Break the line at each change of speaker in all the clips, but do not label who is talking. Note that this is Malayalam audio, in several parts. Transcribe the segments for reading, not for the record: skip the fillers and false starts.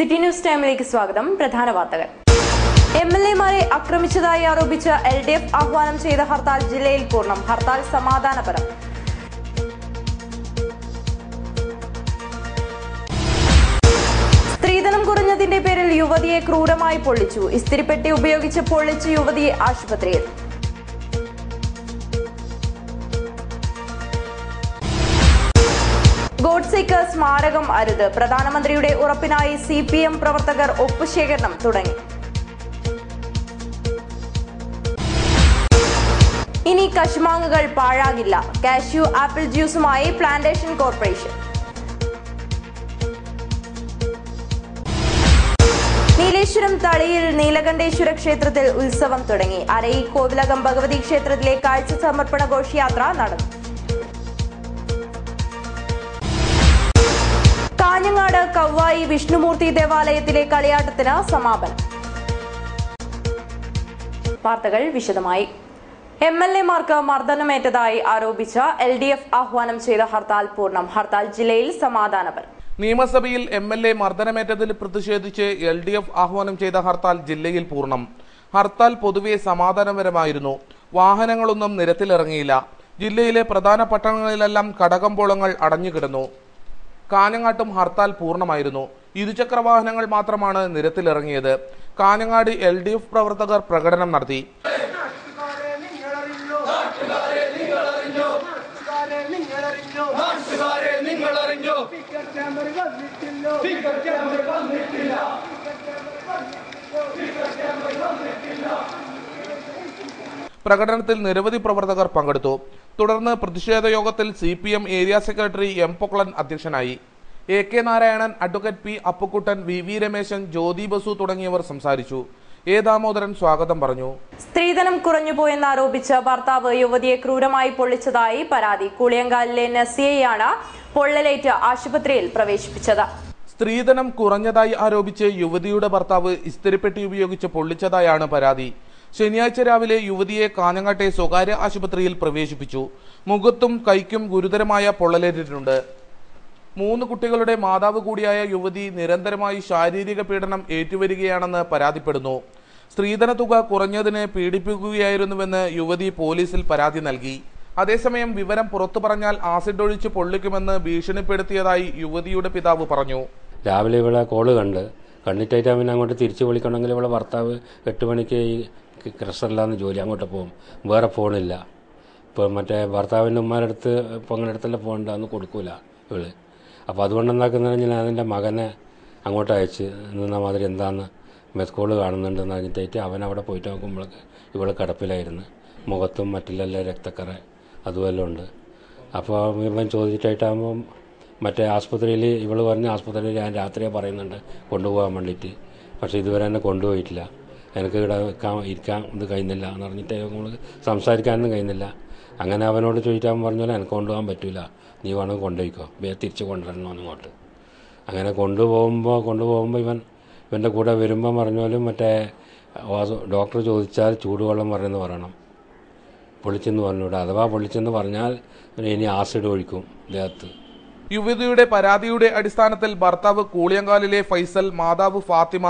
സിറ്റി ന്യൂസ് ടൈമിലേക്ക് സ്വാഗതം. പ്രധാന വാർത്തകൾ. എംഎൽഎമാരെ ആക്രമിച്ചതായി ആരോപിച്ച LDF ആഹ്വാനം ചെയ്ത ഹർത്താൽ ജില്ലയിൽ പൂർണ്ണം. ഹർത്താൽ സമാധാനപരം. സ്ത്രീധനം കുറഞ്ഞതിന്റെ പേരിൽ യുവതിയെ ക്രൂരമായി പൊള്ളിച്ചു. ഇസ്തിരിപ്പെട്ടി ഉപയോഗിച്ച് പൊള്ളിച്ച് യുവതിയെ ആശുപത്രിയിൽ. ഗോഡ്സെക്ക് സ്മാരകം അരുത്. പ്രധാനമന്ത്രിയുടെ ഉറപ്പിനായി CPM പ്രവർത്തകർ ഒപ്പുശേഖരണം തുടങ്ങി. ഇനി കശുമാങ്ങകൾ പാഴാകില്ല. കാഷ്യൂ ആപ്പിൾ ജ്യൂസുമായി പ്ലാന്റേഷൻ കോർപ്പറേഷൻ. നീലേശ്വരം തളിയിൽ നീലകണ്ഠേശ്വര ക്ഷേത്രത്തിൽ ഉത്സവം തുടങ്ങി. അരയി കോവിലകം ഭഗവതി ക്ഷേത്രത്തിലെ കാഴ്ച സമർപ്പണ ഘോഷയാത്ര നടന്നു. കാഞ്ഞങ്ങാട് കവ്വായി വിഷ്ണുമൂർത്തി ദേവാലയത്തിലെ കളിയാട്ടത്തിന് സമാപനം. വാർത്തകൾ വിശദമായി. MLAമാർക്ക് മർദ്ദനമേറ്റതായി ആരോപിച്ച LDF ആഹ്വാനം ചെയ്ത ഹർത്താൽ പൂർണ്ണം. ഹർത്താൽ ജില്ലയിൽ സമാധാനപരം.
നിയമസഭയിൽ MLA മർദ്ദനമേറ്റതിൽ പ്രതിഷേധിച്ച് LDF ആഹ്വാനം ചെയ്ത ഹർത്താൽ ജില്ലയിൽ പൂർണ്ണം. ഹർത്താൽ പൊതുവെ സമാധാനപരമായിരുന്നു. വാഹനങ്ങളൊന്നും നിരത്തിലിറങ്ങിയില്ല. ജില്ലയിലെ പ്രധാന പട്ടണങ്ങളിലെല്ലാം കടകമ്പോളങ്ങൾ അടഞ്ഞുകിടന്നു. കാഞ്ഞങ്ങാട്ടും ഹർത്താൽ പൂർണ്ണമായിരുന്നു. ഇരുചക്ര വാഹനങ്ങൾ മാത്രമാണ് നിരത്തിലിറങ്ങിയത്. കാഞ്ഞങ്ങാട് LDF പ്രവർത്തകർ പ്രകടനം നടത്തി. പ്രകടനത്തിൽ നിരവധി പ്രവർത്തകർ പങ്കെടുത്തു. തുടർന്ന് പ്രതിഷേധ യോഗത്തിൽ CPM area secretary M. Pokkalan അധ്യക്ഷനായി. AK Narayanan, advocate P. Appukuttan, VV Rameshan, Jyoti Basu തുടങ്ങിയവർ സംസാരിച്ചു. A. ദാമോദരൻ സ്വാഗതം പറഞ്ഞു.
സ്ത്രീധനം കുറഞ്ഞുപോയെന്നാരോപിച്ച് ഭർത്താവ് യുവതിയെ ക്രൂരമായി പൊള്ളിച്ചതായി പരാതി. കൂളിയങ്കാലിലെ നസിയയാണ് പൊള്ളലേറ്റ് ആശുപത്രിയിൽ പ്രവേശിപ്പിച്ചത്.
സ്ത്രീധനം കുറഞ്ഞതായി ആരോപിച്ച് യുവതിയുടെ ഭർത്താവ് ഇസ്തിരിപ്പെട്ടി ഉപയോഗിച്ച് പൊള്ളിച്ചതായാണ് പരാതി. ശനിയാഴ്ച രാവിലെ യുവതിയെ കാഞ്ഞങ്ങാട്ടെ സ്വകാര്യ ആശുപത്രിയിൽ പ്രവേശിപ്പിച്ചു. മുഖത്തും കൈക്കും ഗുരുതരമായ പൊള്ളലേറ്റിട്ടുണ്ട്. 3 കുട്ടികളുടെ മാതാവ് കൂടിയായ യുവതി നിരന്തരമായി ശാരീരിക പീഡനം ഏറ്റുവരികയാണെന്ന് പരാതിപ്പെടുന്നു. സ്ത്രീധന തുക കുറഞ്ഞതിന് പീഡിപ്പിക്കുകയായിരുന്നുവെന്ന് യുവതി പോലീസിൽ പരാതി നൽകി. അതേസമയം വിവരം പുറത്തു പറഞ്ഞാൽ ആസിഡ് ഒഴിച്ച് പൊള്ളിക്കുമെന്ന് ഭീഷണിപ്പെടുത്തിയതായി യുവതിയുടെ പിതാവ് പറഞ്ഞു.
രാവിലെ ഇവിടെ കോള് കണ്ടിട്ടായിട്ട് അവൻ അങ്ങോട്ട് തിരിച്ചു വിളിക്കണമെങ്കിൽ ഇവിടെ ഭർത്താവ് 8 മണിക്ക് ഈ ക്രഷറിലാന്ന് ജോലി, അങ്ങോട്ട് പോകും. വേറെ ഫോണില്ല. ഇപ്പോൾ മറ്റേ ഭർത്താവിൻ്റെ ഉമ്മാരുടെ അടുത്ത് പൊങ്ങളുടെ അടുത്തല്ല ഫോൺ അന്ന് കൊടുക്കൂല ഇവള്. അപ്പോൾ അതുകൊണ്ട് എന്താക്കുന്നത് ഞാൻ അതിൻ്റെ മകനെ അങ്ങോട്ട് അയച്ച് നിന്ന മാതിരി എന്താന്ന് മെസ് കോള് കാണുന്നുണ്ടെന്ന് പറഞ്ഞിട്ടായിട്ട് അവൻ അവിടെ പോയിട്ട് നോക്കുമ്പോഴേക്ക് ഇവള് കിടപ്പിലായിരുന്നു. മുഖത്തും മറ്റിലെല്ലാം രക്തക്കറ അതുമെല്ലാം ഉണ്ട്. അപ്പോൾ ഇവൻ ചോദിച്ചിട്ടായിട്ടാകുമ്പം മറ്റേ ആസ്പത്രിയിൽ ഇവള് പറഞ്ഞ ആസ്പത്രിയിൽ ഞാൻ രാത്രിയെ പറയുന്നുണ്ട് കൊണ്ടുപോകാൻ വേണ്ടിയിട്ട്. പക്ഷേ ഇതുവരെ എന്നെ കൊണ്ടുപോയിട്ടില്ല. എനിക്ക് ഇവിടെ ഇരിക്കാൻ ഇത് കഴിയുന്നില്ല എന്ന് പറഞ്ഞിട്ട് നമ്മൾ സംസാരിക്കാനൊന്നും കഴിയുന്നില്ല. അങ്ങനെ അവനോട് ചോദിച്ചാൽ പറഞ്ഞാൽ എനിക്ക് കൊണ്ടുപോകാൻ പറ്റില്ല, നീ വേണമെങ്കിൽ കൊണ്ടുപോയിക്കോ, തിരിച്ച് കൊണ്ടുവരണം അങ്ങോട്ട്. അങ്ങനെ കൊണ്ടുപോകുമ്പോൾ ഇവൻ്റെ കൂടെ വരുമ്പം പറഞ്ഞാലും മറ്റേ ഡോക്ടർ ചോദിച്ചാൽ ചൂടുവെള്ളം പറയണം, പൊളിച്ചെന്ന് പറഞ്ഞൂടെ. അഥവാ പൊളിച്ചെന്ന് പറഞ്ഞാൽ ഇനി ആസിഡ് ഒഴിക്കും ദേഹത്ത്.
യുവതിയുടെ പരാതിയുടെ അടിസ്ഥാനത്തിൽ ഭർത്താവ് കൂളിയങ്കാലിലെ ഫൈസൽ, മാതാവ് ഫാത്തിമ,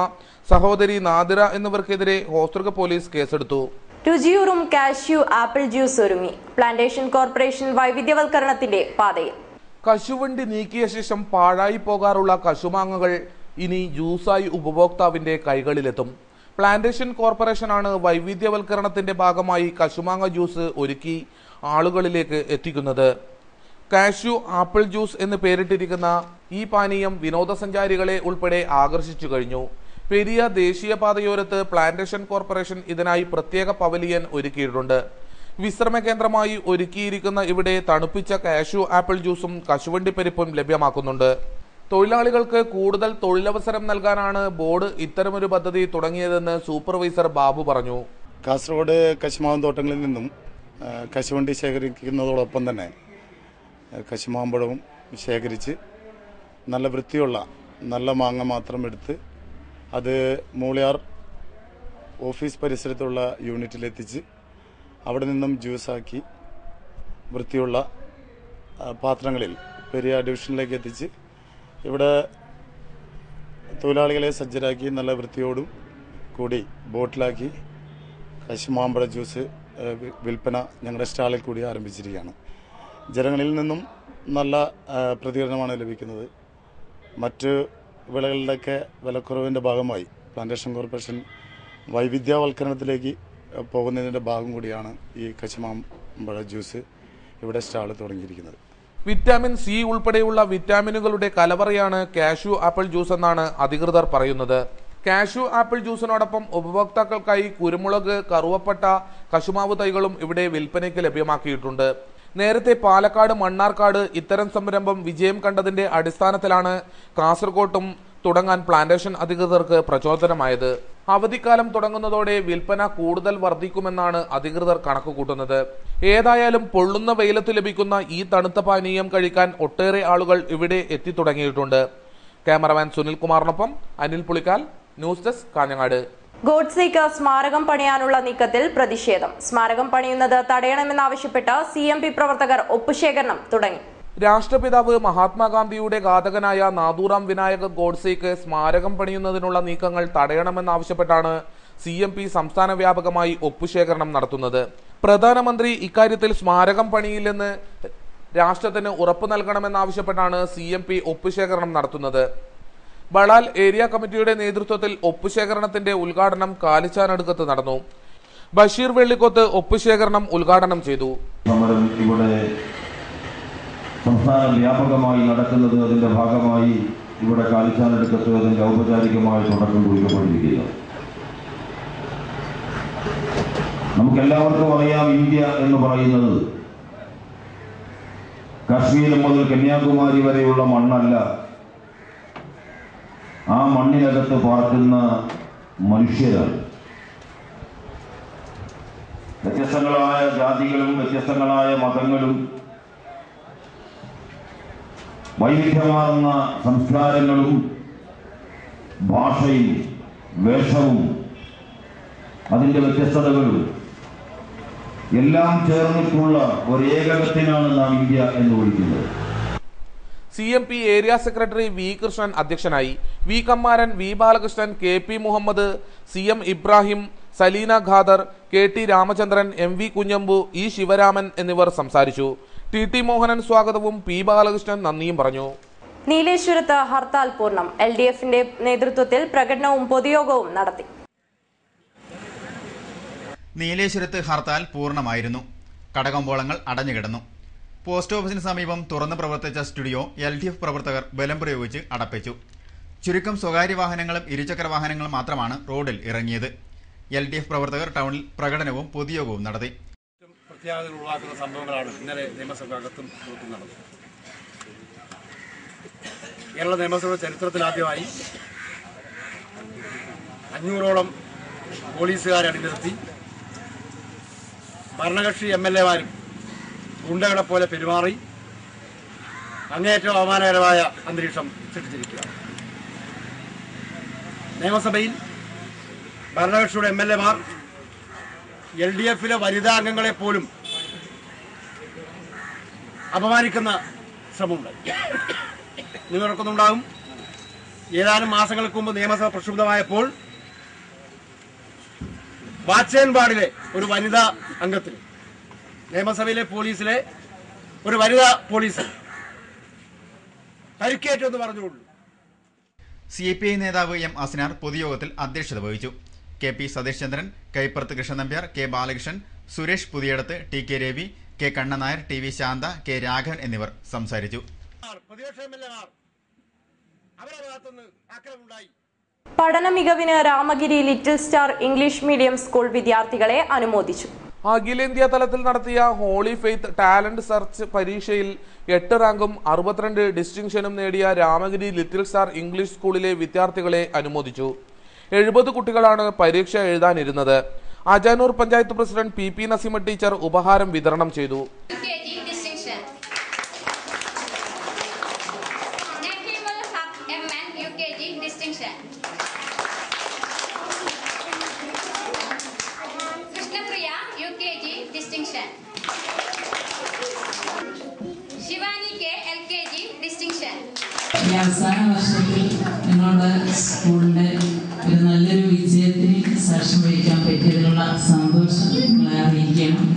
സഹോദരി നാദിറ എന്നിവർക്കെതിരെ ഹോസ്ദുർഗ് പോലീസ് കേസെടുത്തു.
രുചിയൂറും കാഷ്യൂ ആപ്പിൾ ജ്യൂസ് ഒരുങ്ങി. പ്ലാന്റേഷൻ കോർപ്പറേഷൻ വൈവിധ്യവൽക്കരണത്തിന്റെ പാതയിൽ.
കശുവണ്ടി നീക്കിയ ശേഷം പാഴായി പോകാറുള്ള കശുമാങ്ങകൾ ഇനി ജ്യൂസായി ഉപഭോക്താവിന്റെ കൈകളിലെത്തും. പ്ലാന്റേഷൻ കോർപ്പറേഷനാണ് വൈവിധ്യവൽക്കരണത്തിന്റെ ഭാഗമായി കശുമാങ്ങ ജ്യൂസ് ഒരുക്കി ആളുകളിലേക്ക് എത്തിക്കുന്നത്. കാഷ്യൂ ആപ്പിൾ ജ്യൂസ് എന്ന് പേരിട്ടിരിക്കുന്ന ഈ പാനീയം വിനോദസഞ്ചാരികളെ ഉൾപ്പെടെ ആകർഷിച്ചു കഴിഞ്ഞു. പെരിയ ദേശീയപാതയോരത്ത് പ്ലാന്റേഷൻ കോർപ്പറേഷൻ ഇതിനായി പ്രത്യേക പവലിയൻ ഒരുക്കിയിട്ടുണ്ട്. വിശ്രമ കേന്ദ്രമായി ഒരുക്കിയിരിക്കുന്ന ഇവിടെ തണുപ്പിച്ച കാഷ്യൂ ആപ്പിൾ ജ്യൂസും കശുവണ്ടി പരിപ്പും ലഭ്യമാക്കുന്നുണ്ട്. തൊഴിലാളികൾക്ക് കൂടുതൽ തൊഴിലവസരം നൽകാനാണ് ബോർഡ് ഇത്തരമൊരു പദ്ധതി തുടങ്ങിയതെന്ന് സൂപ്പർവൈസർ ബാബു പറഞ്ഞു.
കാസർഗോഡ് കശുമാവൻ തോട്ടങ്ങളിൽ നിന്നും കശുവണ്ടി ശേഖരിക്കുന്നതോടൊപ്പം തന്നെ കശുമാമ്പഴവും ശേഖരിച്ച് നല്ല വൃത്തിയുള്ള നല്ല മാങ്ങ മാത്രം എടുത്ത് അത് മൂളിയാർ ഓഫീസ് പരിസരത്തുള്ള യൂണിറ്റിലെത്തിച്ച് അവിടെ നിന്നും ജ്യൂസാക്കി വൃത്തിയുള്ള പാത്രങ്ങളിൽ പെരിയ ഡിവിഷനിലേക്ക് എത്തിച്ച് ഇവിടെ തൊഴിലാളികളെ സജ്ജരാക്കി നല്ല വൃത്തിയോടും കൂടി ബോട്ടിലാക്കി കശുമാമ്പഴ ജ്യൂസ് വിൽപ്പന ഞങ്ങളുടെ സ്റ്റാളിൽ കൂടി ആരംഭിച്ചിരിക്കുകയാണ്. ജനങ്ങളിൽ നിന്നും നല്ല പ്രതികരണമാണ് ലഭിക്കുന്നത്. മറ്റ് വിളകളുടെയൊക്കെ വിലക്കുറവിൻ്റെ ഭാഗമായി പ്ലാന്റേഷൻ കോർപ്പറേഷൻ വൈവിധ്യവൽക്കരണത്തിലേക്ക് പോകുന്നതിൻ്റെ ഭാഗം കൂടിയാണ് ഈ കശുമാമ്പഴ ജ്യൂസ് ഇവിടെ സ്റ്റാൾ തുടങ്ങിയിരിക്കുന്നത്.
വിറ്റാമിൻ സി ഉൾപ്പെടെയുള്ള വിറ്റാമിനുകളുടെ കലവറയാണ് കാഷ്യൂ ആപ്പിൾ ജ്യൂസ് എന്നാണ് അധികൃതർ പറയുന്നത്. കാഷ്യൂ ആപ്പിൾ ജ്യൂസിനോടൊപ്പം ഉപഭോക്താക്കൾക്കായി കുരുമുളക്, കറുവപ്പട്ട, കശുമാവ് തൈകളും ഇവിടെ വിൽപ്പനയ്ക്ക് ലഭ്യമാക്കിയിട്ടുണ്ട്. നേരത്തെ പാലക്കാട്, മണ്ണാർക്കാട് ഇത്തരം സംരംഭം വിജയം കണ്ടതിന്റെ അടിസ്ഥാനത്തിലാണ് കാസർകോട്ടും തുടങ്ങാൻ പ്ലാന്റേഷൻ അധികൃതർക്ക് പ്രചോദനമായത്. അവധിക്കാലം തുടങ്ങുന്നതോടെ വിൽപ്പന കൂടുതൽ വർദ്ധിക്കുമെന്നാണ് അധികൃതർ കണക്കുകൂട്ടുന്നത്. ഏതായാലും പൊള്ളുന്ന വെയിലത്ത് ലഭിക്കുന്ന ഈ തണുത്ത പാനീയം കഴിക്കാൻ ഒട്ടേറെ ആളുകൾ ഇവിടെ എത്തിത്തുടങ്ങിയിട്ടുണ്ട്. ക്യാമറമാൻ സുനിൽകുമാറിനൊപ്പം അനിൽ പുളിക്കാൽ, ന്യൂസ് ഡെസ്ക്, കാഞ്ഞങ്ങാട്.
ഗോഡ്സേക്ക് സ്മാരകം പണിയാനുള്ള നീക്കത്തിൽ പ്രതിഷേധം. സ്മാരകം പണിയുന്നത് തടയണമെന്നാവശ്യപ്പെട്ട് CMP പ്രവർത്തകർ ഒപ്പുശേഖരണം തുടങ്ങി.
രാഷ്ട്രപിതാവ് മഹാത്മാഗാന്ധിയുടെ ഘാതകനായ നാഥൂറാം വിനായക ഗോഡ്സേക്ക് സ്മാരകം പണിയുന്നതിനുള്ള നീക്കങ്ങൾ തടയണമെന്നാവശ്യപ്പെട്ടാണ് CMP സംസ്ഥാന വ്യാപകമായി ഒപ്പുശേഖരണം നടത്തുന്നത്. പ്രധാനമന്ത്രി ഇക്കാര്യത്തിൽ സ്മാരകം പണിയില്ലെന്ന് രാഷ്ട്രത്തിന് ഉറപ്പു നൽകണമെന്നാവശ്യപ്പെട്ടാണ് CMP ഒപ്പുശേഖരണം നടത്തുന്നത്. ബളാൽ ഏരിയ കമ്മിറ്റിയുടെ നേതൃത്വത്തിൽ ഒപ്പുശേഖരണത്തിന്റെ ഉദ്ഘാടനം കാലിച്ചാനടുക്കത്ത് നടന്നു. ബഷീർ വെള്ളിക്കോത്ത് ഒപ്പുശേഖരണം ഉദ്ഘാടനം ചെയ്തു.
സംസ്ഥാന വ്യാപകമായി നടക്കുന്നത് അതിന്റെ ഭാഗമായി ഇവിടെ കാലിച്ചാനടുക്കത്ത് അതിന്റെ ഔപചാരികമായ തുടക്കം കുറിക്കപ്പെട്ടിരിക്കുന്നു. നമുക്കെല്ലാവർക്കും അറിയാം, ഇന്ത്യ എന്ന് പറയുന്നത് കാശ്മീർ മുതൽ കന്യാകുമാരി വരെയുള്ള മണ്ണല്ല. ആ മണ്ണിനകത്ത് പാർക്കുന്ന മനുഷ്യരാണ്. വ്യത്യസ്തങ്ങളായ ജാതികളും വ്യത്യസ്തങ്ങളായ മതങ്ങളും വൈവിധ്യമാർന്ന സംസ്കാരങ്ങളും ഭാഷയും വേഷവും അതിൻ്റെ വ്യത്യസ്തതകളും എല്ലാം ചേർന്നിട്ടുള്ള ഒരു ഏകകത്തിനാണ് നാം ഇന്ത്യ എന്ന് വിളിക്കുന്നത്.
CMP area secretary V Krishnan അധ്യക്ഷനായി. V Kammaran, V Balakrishnan, KP Muhammad, CM Ibrahim, Saleena Khader, KT Ramachandran, MV Kunhambu, E Sivaraman എന്നിവർ സംസാരിച്ചു. TT മോഹനൻ സ്വാഗതവും P ബാലകൃഷ്ണൻ നന്ദിയും പറഞ്ഞു.
നീലേശ്വരത്ത് ഹർത്താൽ പൂർണ്ണം. LDFന്റെ നേതൃത്വത്തിൽ പ്രകടനവും പൊതുയോഗവും നടത്തി.
നീലേശ്വരത്ത് ഹർത്താൽ പൂർണ്ണമായിരുന്നു. കടകമ്പോളങ്ങൾ അടഞ്ഞുകിടന്നു. പോസ്റ്റ് ഓഫീസിന് സമീപം തുറന്നു പ്രവർത്തിച്ച സ്റ്റുഡിയോ LDF പ്രവർത്തകർ ബലം പ്രയോഗിച്ച് അടപ്പിച്ചു. ചുരുക്കം സ്വകാര്യ വാഹനങ്ങളും ഇരുചക്ര വാഹനങ്ങളും മാത്രമാണ് റോഡിൽ ഇറങ്ങിയത്. LDF പ്രവർത്തകർ ടൗണിൽ പ്രകടനവും പൊതുയോഗവും നടത്തി.
പ്രത്യാഘാതങ്ങൾ ഉളവാക്കുന്ന സംഭവങ്ങളാണ് ഇന്നലെ നിയമസഭകത്തും നടന്നത്. കേരള നിയമസഭ ചരിത്രത്തിലാദ്യമായി 500ഓളം പോലീസുകാരെ അണിനിർത്തി ഭരണകക്ഷി MLA-മാരും ഗുണ്ടകളെ പോലെ പെരുമാറി അങ്ങേയറ്റം അപമാനകരമായ അന്തരീക്ഷം സൃഷ്ടിച്ചിരിക്കുകയാണ്. നിയമസഭയിൽ ഭരണകക്ഷിയുടെ MLA-മാർ LDF-ലെ വനിതാ അംഗങ്ങളെ പോലും അപമാനിക്കുന്ന ശ്രമമുണ്ടായി. നിങ്ങൾക്കൊന്നുണ്ടാകും. ഏതാനും മാസങ്ങൾക്ക് മുമ്പ് നിയമസഭ പ്രക്ഷുബ്ധമായപ്പോൾ വാച്ചേൻപാടിലെ ഒരു വനിതാ അംഗത്തിന്, നിയമസഭയിലെ പോലീസിലെ ഒരു വനിതാ പോലീസ് പരിക്കേറ്റെന്ന് പറഞ്ഞുകൊള്ളു.
CPI നേതാവ് M അസ്നാർ പൊതുയോഗത്തിൽ അധ്യക്ഷത വഹിച്ചു. KP Satheesh Chandran, കൈപ്പുറത്ത് Krishnan Nambiar, K Balakrishnan, Suresh Puthiyadath, TK Ravi, K കണ്ണനായർ, TV Shantha, K Raghavan എന്നിവർ സംസാരിച്ചു.
പഠന മികവിന് Ramagiri little star English medium school വിദ്യാർത്ഥികളെ അനുമോദിച്ചു.
അഖിലേന്ത്യാ തലത്തിൽ നടത്തിയ ഹോളി ഫെയ്ത്ത് ടാലന്റ് സെർച്ച് പരീക്ഷയിൽ 8 റാങ്കും 62 ഡിസ്റ്റിങ്ഷനും നേടിയ രാമഗിരി ലിറ്റിൽ സ്റ്റാർ ഇംഗ്ലീഷ് സ്കൂളിലെ വിദ്യാർത്ഥികളെ അനുമോദിച്ചു. 70 കുട്ടികളാണ് പരീക്ഷ എഴുതാനിരുന്നത്. Ajanur panchayat president PP Naseema teacher ഉപഹാരം വിതരണം ചെയ്തു.
ഈ അവസാന വർഷത്തിൽ ഞങ്ങളുടെ സ്കൂളിൻ്റെ ഒരു നല്ലൊരു വിജയത്തിന് സാക്ഷ്യം വഹിക്കാൻ പറ്റിയതിലുള്ള സന്തോഷം നിങ്ങളെ അറിയിക്കണം.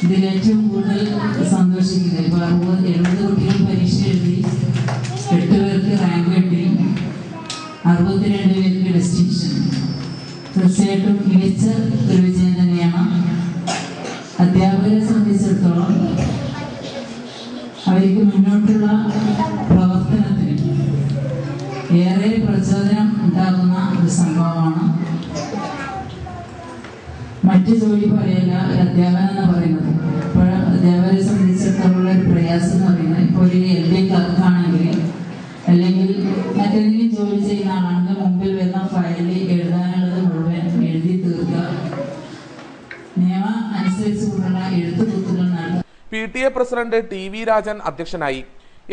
ഇതിലേറ്റവും കൂടുതൽ സന്തോഷിക്കുന്നത് ഇപ്പോൾ 60-70 കുട്ടികൾ പരീക്ഷ എഴുതി 8 പേർക്ക് റാങ്ക് കിട്ടി, 62 പേർക്ക് ഡിസ്റ്റിങ്ഷൻ. തീർച്ചയായിട്ടും മികച്ച ഒരു വിജയം തന്നെയാണ്. അധ്യാപകരെ സംബന്ധിച്ചിടത്തോളം അവർക്ക് മുന്നോട്ടുള്ള പ്രവർത്തനത്തിന് ഏറെ പ്രചോദനം ഉണ്ടാകുന്ന ഒരു സംഭവമാണ്. മറ്റു ജോലി പറയല്ല ഒരു അധ്യാപനം എന്ന് പറയുന്നത്. ഇപ്പോൾ അധ്യാപകരെ സംബന്ധിച്ചിടത്തോളം ഒരു പ്രയാസം എന്ന് പറയുന്നത്, ഇപ്പോൾ ഒരു LD ക്ലർക്കാണെങ്കിൽ അല്ലെങ്കിൽ മറ്റെന്തെങ്കിലും ജോലി ചെയ്യുന്ന ആളാണെങ്കിൽ മുമ്പിൽ വരുന്ന ഫയലിൽ എഴുതാനുള്ളത് മുഴുവൻ എഴുതി തീർക്കുക, നിയമം അനുസരിച്ചുകൊണ്ടുള്ള എഴുത്തുകുത്തുകൾ നടത്തുക.
PTA പ്രസിഡന്റ് TV രാജൻ അധ്യക്ഷനായി.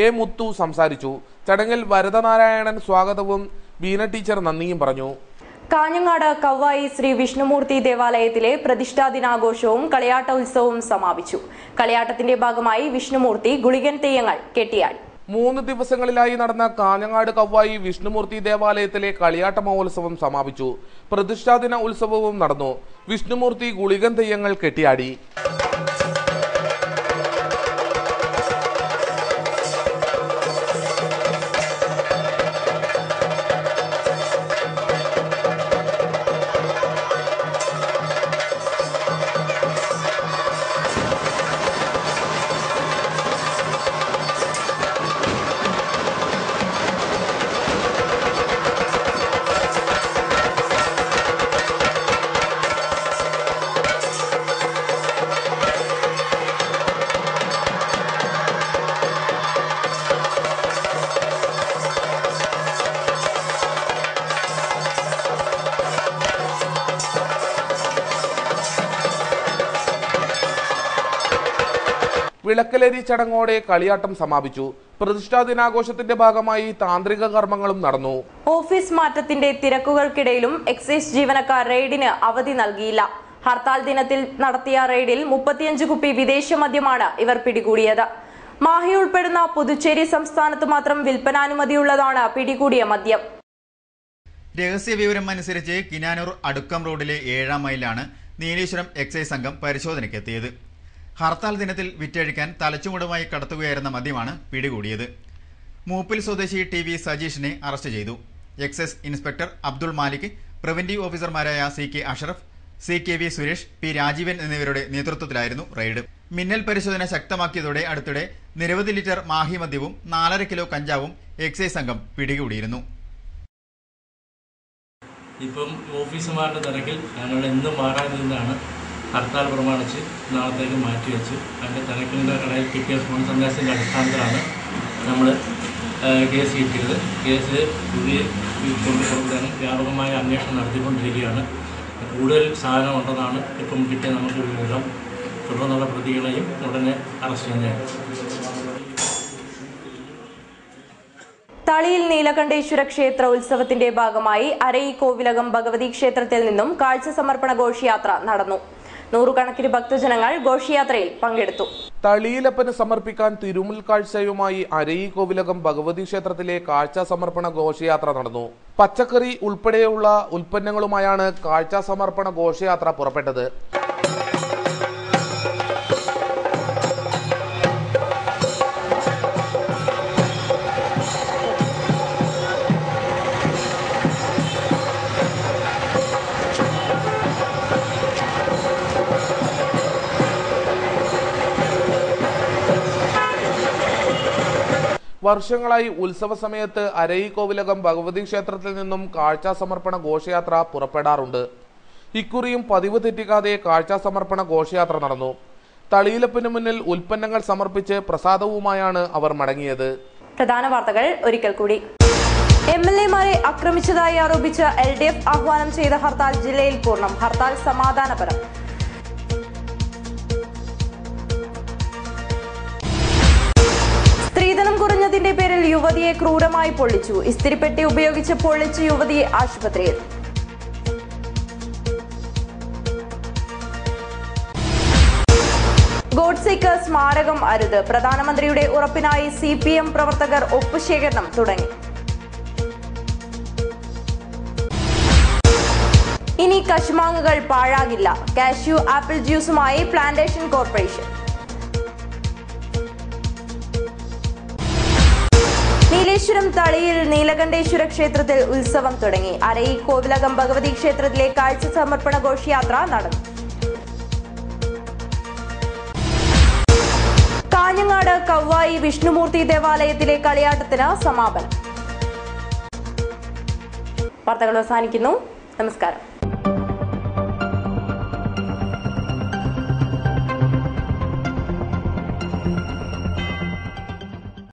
A മുത്തു സംസാരിച്ചു. ചടങ്ങിൽ വരദനാരായണൻ സ്വാഗതവും ബീന ടീച്ചർ നന്ദിയും പറഞ്ഞു.
കാഞ്ഞങ്ങാട് കവ്വായി ശ്രീ വിഷ്ണുമൂർത്തി ദേവാലയത്തിലെ പ്രതിഷ്ഠാ ദിനാഘോഷവും കളിയാട്ട ഉത്സവവും സമാപിച്ചു. കളിയാട്ടത്തിന്റെ ഭാഗമായി വിഷ്ണുമൂർത്തി ഗുളികൻ തെയ്യങ്ങൾ കെട്ടിയാടി.
3 ദിവസങ്ങളിലായി നടന്ന കാഞ്ഞങ്ങാട് കവ്വായി വിഷ്ണുമൂർത്തി ദേവാലയത്തിലെ കളിയാട്ട മഹോത്സവം സമാപിച്ചു. പ്രതിഷ്ഠാദിന ഉത്സവവും നടന്നു. വിഷ്ണുമൂർത്തി ഗുളികൻ തെയ്യങ്ങൾ കെട്ടിയാടി. വിളക്കലരി ചടങ്ങോടെ കളിയാട്ടം സമാപിച്ചു. പ്രതിഷ്ഠാ ദിനാഘോഷത്തിന്റെ ഭാഗമായി താന്ത്രിക കർമ്മങ്ങളും നടന്നു.
ഓഫീസ് മാറ്റത്തിന്റെ തിരക്കുകൾക്കിടയിലും എക്സൈസ് ജീവനക്കാർ റെയ്ഡിന് അവധി നൽകിയില്ല. ഹർത്താൽ ദിനത്തിൽ നടത്തിയ റെയ്ഡിൽ 35 കുപ്പി വിദേശ മദ്യമാണ് ഇവർ പിടികൂടിയത്. മാഹി ഉൾപ്പെടുന്ന പുതുച്ചേരി സംസ്ഥാനത്ത് മാത്രം വിൽപ്പനാനുമതിയുള്ളതാണ് പിടികൂടിയ മദ്യം.
രഹസ്യ വിവരം അനുസരിച്ച് കിനാനൂർ അടുക്കം റോഡിലെ 7ാം മൈലിലാണ് നീലേശ്വരം എക്സൈസ് സംഘം പരിശോധനയ്ക്കെത്തിയത്. ഹർത്താൽ ദിനത്തിൽ വിറ്റഴിക്കാൻ തലച്ചുമുടുമായി കടത്തുകയായിരുന്ന മദ്യമാണ് പിടികൂടിയത്. മൂപ്പിൽ സ്വദേശി TV സജീഷിനെ അറസ്റ്റ് ചെയ്തു. Excise inspector Abdul Malik, preventive ഓഫീസർമാരായ CK Ashraf, CKV Suresh, P Rajeevan എന്നിവരുടെ നേതൃത്വത്തിലായിരുന്നു റെയ്ഡ്. മിന്നൽ പരിശോധന ശക്തമാക്കിയതോടെ അടുത്തിടെ നിരവധി ലിറ്റർ മാഹി മദ്യവും 4.5 കിലോ കഞ്ചാവും എക്സൈസ് സംഘം പിടികൂടിയിരുന്നു.
ഇപ്പം ഓഫീസർമാരുടെ തിരക്കിൽ ഞങ്ങൾ ഇന്നും മാറാൻ നിന്നാണ് ഹർത്താൽ പ്രമാണിച്ച് നാളത്തേക്ക് മാറ്റിവെച്ച് അതിൻ്റെ തിരക്കിൻ്റെ കടയിൽ കിട്ടിയ ഫോൺ സന്ദേശത്തിൻ്റെ അടിസ്ഥാനത്തിലാണ് നമ്മൾ കേസ് കിട്ടിയത്. കേസ് കൊണ്ടുപോകാൻ വ്യാപകമായ അന്വേഷണം നടത്തിക്കൊണ്ടിരിക്കുകയാണ്. കൂടുതൽ സാധനം ഉണ്ടെന്നാണ് ഇപ്പം കിട്ടിയ നമുക്ക് വിവരം. തുടർന്നുള്ള പ്രതികളെയും ഉടനെ അറസ്റ്റ് ചെയ്യുന്നതാണ്.
തളിയിൽ നീലകണ്ഠേശ്വര ക്ഷേത്ര ഉത്സവത്തിന്റെ ഭാഗമായി അരയി കോവിലകം ഭഗവതി ക്ഷേത്രത്തിൽ നിന്നും കാഴ്ച സമർപ്പണ ഘോഷയാത്ര നടന്നു. 100 കണക്കിന് ഭക്തജനങ്ങൾ ഘോഷയാത്രയിൽ പങ്കെടുത്തു.
തളിയിലപ്പന് സമർപ്പിക്കാൻ തിരുമുൽ കാഴ്ചയുമായി അരയി കോവിലകം ഭഗവതി ക്ഷേത്രത്തിലെ കാഴ്ച സമർപ്പണ ഘോഷയാത്ര നടന്നു. പച്ചക്കറി ഉൾപ്പെടെയുള്ള ഉൽപ്പന്നങ്ങളുമായാണ് കാഴ്ച സമർപ്പണ ഘോഷയാത്ര പുറപ്പെട്ടത്. വർഷങ്ങളായി ഉത്സവ സമയത്ത് അരയി കോവിലകം ഭഗവതി ക്ഷേത്രത്തിൽ നിന്നും കാഴ്ച സമർപ്പണ ഘോഷയാത്ര പുറപ്പെടാറുണ്ട്. ഇക്കുറിയും പതിവ് തെറ്റിക്കാതെ കാഴ്ച സമർപ്പണ ഘോഷയാത്ര നടന്നു. തളിയിലപ്പന് മുന്നിൽ ഉൽപ്പന്നങ്ങൾ സമർപ്പിച്ച് പ്രസാദവുമായാണ് അവർ മടങ്ങിയത്.
പ്രധാന വാർത്തകൾ ഒരിക്കൽ കൂടി. MLA-മാരെ ആക്രമിച്ചതായി ആരോപിച്ച LDF ആഹ്വാനം ചെയ്ത ഹർത്താൽ ജില്ലയിൽ പൂർണ്ണം. ഹർത്താൽ സമാധാനപരം. സ്ത്രീധനം കുറഞ്ഞതിന്റെ പേരിൽ യുവതിയെ ക്രൂരമായി പൊള്ളിച്ചു. ഇസ്തിരിപ്പെട്ടി ഉപയോഗിച്ച് പൊള്ളിച്ച യുവതിയെ ആശുപത്രിയിൽ. ഗോഡ്സെക്ക് സ്മാരകം അരുത്. പ്രധാനമന്ത്രിയുടെ ഉറപ്പിനായി CPM പ്രവർത്തകർ ഒപ്പുശേഖരണം തുടങ്ങി. കശുമാങ്ങകൾ പാഴാകില്ല. കാഷ്യൂ ആപ്പിൾ ജ്യൂസുമായി പ്ലാന്റേഷൻ കോർപ്പറേഷൻ. നീലേശ്വരം തളിയിൽ നീലകണ്ഠേശ്വര ക്ഷേത്രത്തിൽ ഉത്സവം തുടങ്ങി. അരയി കോവിലകം ഭഗവതി ക്ഷേത്രത്തിലെ കാഴ്ച സമർപ്പണ ഘോഷയാത്ര നടന്നു. കാഞ്ഞങ്ങാട് കവ്വായി വിഷ്ണുമൂർത്തി ദേവാലയത്തിലെ കളിയാട്ടത്തിന് സമാപനം. വാർത്തകൾ അവസാനിക്കുന്നു. നമസ്കാരം.